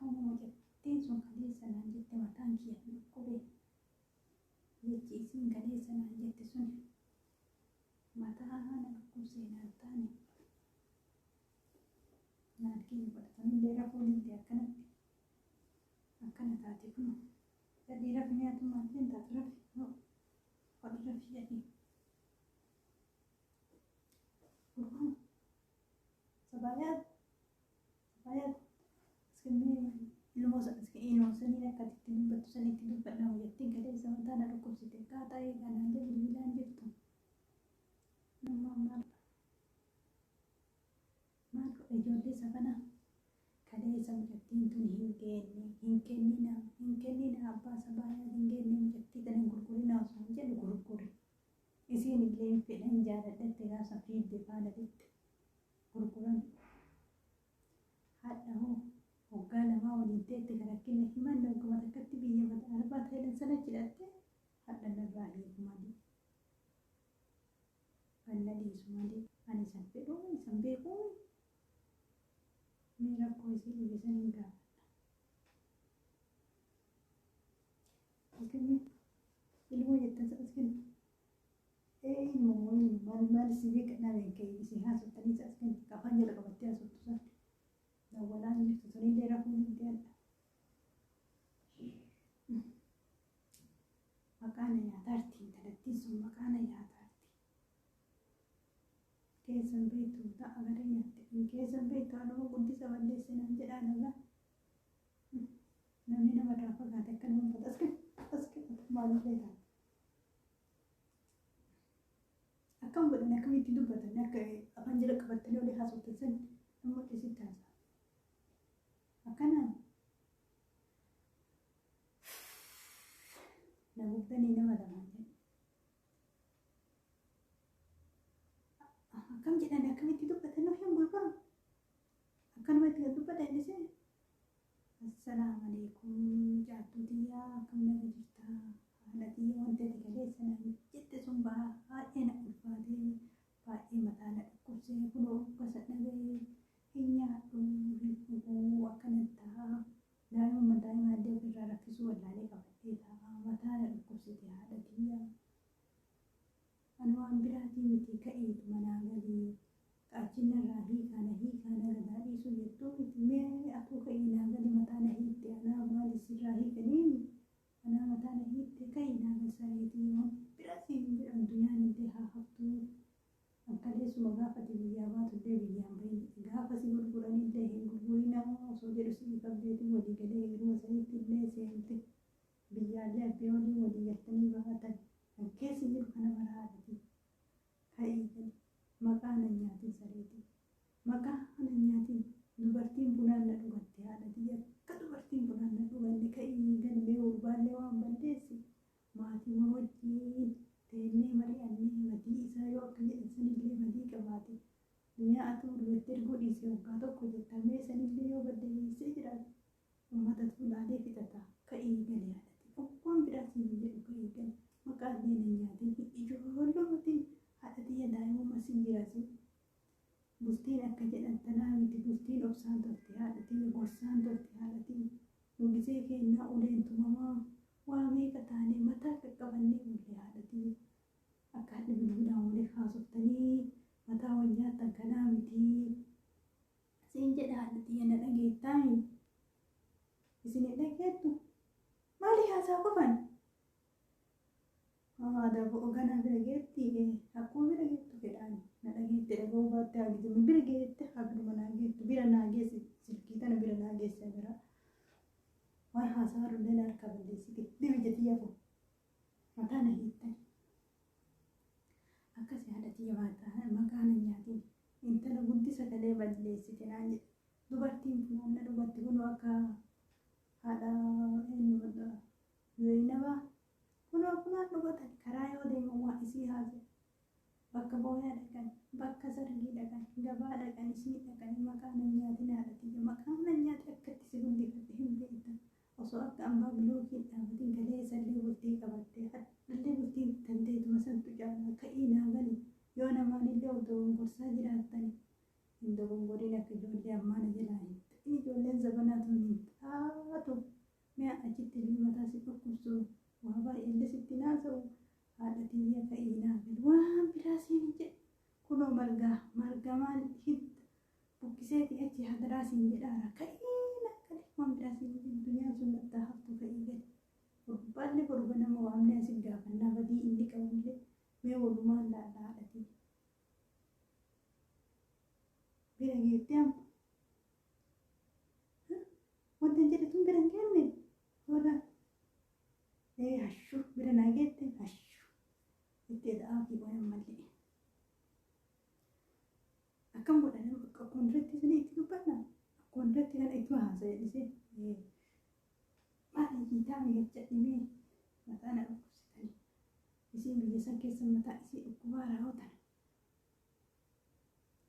Haadhamoo jettiin sun kaleessanaan jette mataan kiyya dhukkube jechi isiin kaleessanaan jette sun mataa haana dhukkubseenaan taane naalkii godhatanillee rafuunillee akkana taate kun gadhii rafi nyaatummaa illee taate rafi hodhi rafi jedhii gurgurama sabayaat ilmoo saniin akkatti dubbattu sanitti dubbadhamu jettiin kaleessa mataana dhukkubsite qaaxaa eeganaan jedhu miilaan jirtu nammaa maal godha ijoollee safanaa kaleessa mucattiin tun hin kennina abbaa sabayaa hin kenne mucattii kana gurgurina osoo hin jedhu gurguri isiin illee fedhan jaaladhatte gaasa fiidde faadhatitti gurguran haadha hoo hoggaa lamaa waliin teette kan akkinni himanne hogguma takkatti biyya mata arbaa ta'edhan sana jedhatte hadhan irraa hiiku malee ganna dhiisu malee ani isan fedhuu isan beekuu mee rakkoo isii dhibisan hin gaafadha ilmoo jettan askin ilmoo maal isii beekadhameen ka'e isii haasottanii askin afaan jala qabattee haasottu san dawalaan jirtu sunillee rafuun hin ta'edha. Maqaana nyaataarti intalattiin sun maqaana nyaataarti. Keessan beektu ta'a gara nyaatte keessan beektu anuma guddisa balleesse naan jedhaan irraa namni namarraa fagaate akka nama uffata askin maalillee ta'a. Akkam godhan akkamitti dubbatan akka afaan jala qabattanii olii haasoftan san nama dhisitti haasa. Akkanaan namootanii nama lamaan jedhu akkam jedhan akkamitti dubbatan of hin gurguramu akkanumatti kan dubbatan illee assalaamu alaikum jaartuu tiyyaa akkam naga jirtaa haadha tiyya wanta ati kaleessanaan jette sun baay'ee na ulfaatee baay'ee mataa na dhukkubsee kunoo gosa dhaga'ee hin nyaadhu hin dhuguu akkanattaa daa'ima addee ofirraa raffisuu wallaalee qabattee ta'a mataa na dhukkubsite haadha tiyyaa ani waan biraatii miti ka'eetu manaa galii qaachinarraa hiikaana gadaa dhiisuu jettuu miti mee atuu ka'ii naa gali mataa na hiitte anaa maalisirraa hiikaniimi anaa mataa na hiitte ka'ii naa galsaareetii biraatii hin jedhamu dunyaan illee haa haftuu akkaleessuma gaafate biyyaa baatullee biyyaan bahin gaafa si gurguranillee hin gurgurina osoo jedhu si qabdeetiin walii galee hiruma sanitti illee seente biyyaallee abbee waliin walii galtanii baatan kan keessa jiru kana baraadhati ka'ii gali maqaa na nyaatiin sareetii maqaa na nyaatiin dubartiin bunaan na dhugatte haadhati akka dubartiin bunaan na dhuganne ka'ii galmee urbaallee waan balleessi maatii wajjiin teennee mari'annee matii isaa yoo akka jedhan sanillee matii qabaate dunyaa ati ulweetti erguu dhiisee waggaa tokko jettamee sanillee yoo baddeessee jiraate uummatatu ilaalee fixata ka'ii galee haadhati obbaan biraatti hin jedhu ka'ii gale maqaallee na nyaatiin ijoollumaatiin haadhatiyya daa'imummaa sin jiraasi bultiin akka jedhan tanaa miti bultiin obsaan turte haadhatiyya gorsaan turte haadhatiyya nugisee kennaa uleen tumamaa waa meeqa taane mataa qaqqabannee mul'ee haadhatii akka haadha bilbilaan waliif haasoftanii mataa wal nyaattan kanaa miti siin jedha haadhatii na dhageettaami isin dhageettu maali haasaa qofan haadha ganaa bira geetti akkuma bira geettu fedhaan na dhageette dhaga'uu baatte haagitumi bira geette haadhuma naa geettu bira naa geessi silkii tana bira naa geessa bira waan haasaa rullee na harka balleessite dibi jetii yafu mataa na hiittan akkasii haadhatiyya maqaa na nyaatiin intala guddisa galee balleessite naan jedhe dubartiin funaan na dhugatti kunoo akka haadha eenyuudha Zainabaa kunoo funaan dhugatan karaa yoo deeman waa isii haase bakka booyaa dhaqan bakka sargii dhaqan gabaa dhaqan isii dhaqan maqaa na nyaatiin haadhatiyya maqaa na nyaati akkatti si guddifate hin beektan osoo akka ambaa bilookiin dhaabatiin galee isallee bultii qabattee hadhallee bultiin tanteetuma santu caalaa ka'ii naa gali yoo namaanillee of dogongorsaa jiraattani hin dogongorin akka ijoollee ammaana jalaa hitte ijoolleen zabanaatu hin taatu mi'a achitti ilmi mataa si dhukkubsu waa baay'ee sitti naasa'u haadha tiyya ka'ii naa gali waan biraa siin jedhe kunoo marga maal bukkiseeti achi hadaraa siin jedhaara ka'ii naa gali waan biraa siin jedhe dunyaa sun nattaa haftu ka'ii gali gurbaallee borba nama waamnee asin gaafannaa badii inni qabullee mee walumaan laallaa haadha tiyya bira geettee amma wanta jedhe tun bira hin kenne hola hashuu bira naa geette hashuu itti da'aafii qoyan mallee akkam godhanii akkuma duratti isin itti dubbanna akkuma duratti kana itti haasa'e dhisee maal hiitaa miidha dhimee mataa na dhukkubsitanii isiin biyya san keessa mataa isii dhukkubaa raawwatan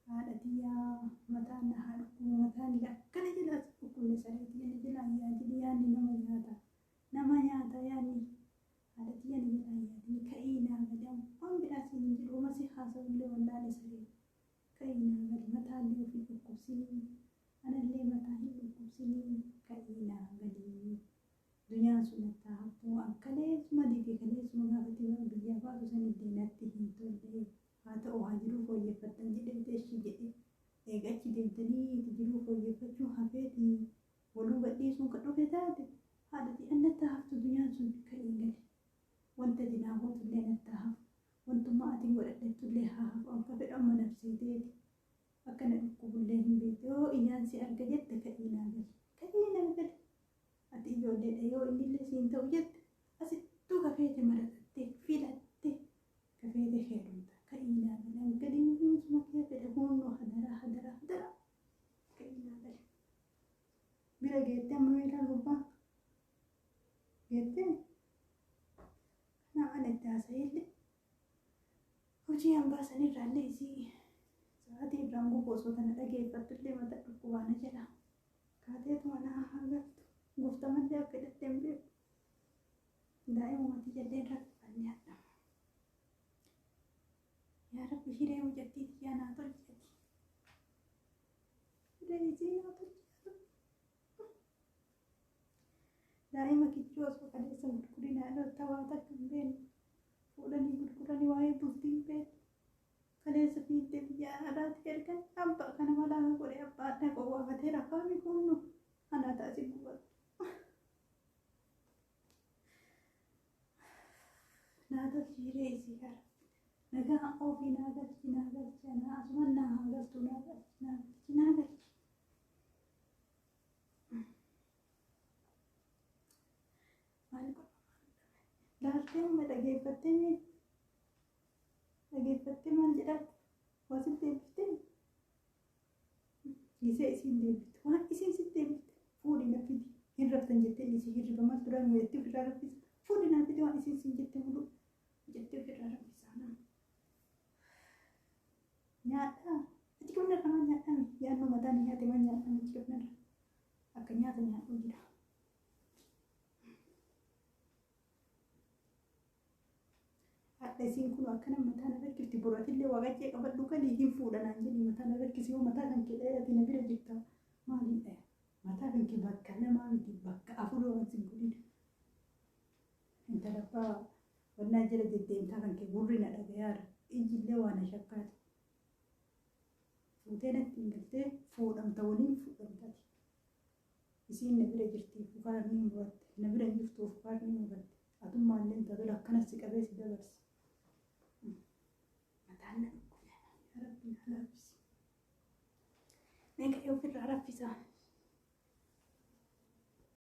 haadha tiyyaa mataan na haa dhukkubu mataan akkana jala dhukkubne sareetii jala jala yaadini yaadni nama nyaata yaadni haadha tiyyaa ni jala yaadini ka'ii naa gali waan biraa siin hin jiru masi haasa'ullee wallaalee saree ka'ii naa gali mataallee ofii dhukkubsinii anallee mataa hin dhukkubsinii ka'ii naa gali dunyaan sun nattaa haftuu akkaleessuma dikee kaleessuma gaafatee biyyaa baatu san iddeenatti hin tolle haa ta'u haa jiruu fooyyeffattan jedhamte ishii jedhe eegachi deemtanii jiruu fooyyeffachuu hafeeti waluu gadhiisuun kan dhufe taate haadhati annattaa haftu dunyaan sun ka'ii gali wanta dinaafotullee nattaa hafu wantuma atiin godhadhettullee haa hafu akka fedhamma nabseeteeti akkana dhukkubullee hin beekte yoo iyyaan si arga jette ka'ii naa gali ati ijoolleedha yoo innillee siin ta'u jette asittuu kafeete maraxattee filattee kafeete heerumta ka'ii naa gali galiin suma kee fedhe hunnoo hadaraa ka'ii naa gali bira geettee amma meelaan gubbaa geettee kanaa anatti haasa'ellee hojii hambaa sanirraallee isii sa'aatii irraan gubboo osoo tana dhageeffattullee mata dhukkubaana jedha kaateetuma naa hangaftu guftamallee akka hidhatteen beeku daa'imumatti jalleen rakkifanne hadha yaa rabbi hiree hojjattii tiyyaa naa tolchati hiree isii naa tolchatu daa'ima kichuu osoo kaleessa gurgurinaa irratti hawaata akka hin beekne fuudhanii gurguranii waa'ee bultii hin beekne kaleessa fiiddee biyya aadaatti ergan abbaa kana malaa godhe abbaa dhaqoo waafatee rafaami kunnu anaa taasii gubatu naagalchi hiree isii gara nagaa ofii naagalchi anaa asuman naa haagaltu naagalchi maal godha laaltee uma dhageeffattee maal jedhamtu wasit deebiftee gisee isiin deebifte waan isiin sit deebifte fuudhi na fidi hin raftan jettee isii hirribamaa turan weetti ofirraa raffisa fuudhi na fidi waan isiin siin jette mulu jettee ofirraa raffisaa nama nyaadhaa ati qonna irraa maan nyaadhame yaadnoo mataan nyaate maan nyaadhame ati qonna irraa akka nyaata nyaadhuu jira haadha isiin kun akkana mataan rakkifti boratillee waaqaccee qabadhu kalii hin fuudhanaan jedhi mataan rakkisi yoo mataa kan kee dhayate na bira jirta maaliin dhaya mataa kan kee bakka namaa miti bakka afuroo wansi godhin intala abbaa wannaa jala deddeemtaa kan kee gurri na dhagayaara ijillee waan na shakkaate fuutee natti hin galtee fuudhamta waliin fuudhamtaati isiin na bira jirti fukaarni muratte na bira jirtu fukaarni muratte atummaallee intala akkanas si qabee si dabarsa mataan na dhukkubee yaa rabbi na laafisi meeqa yoo ofirraa raffisaa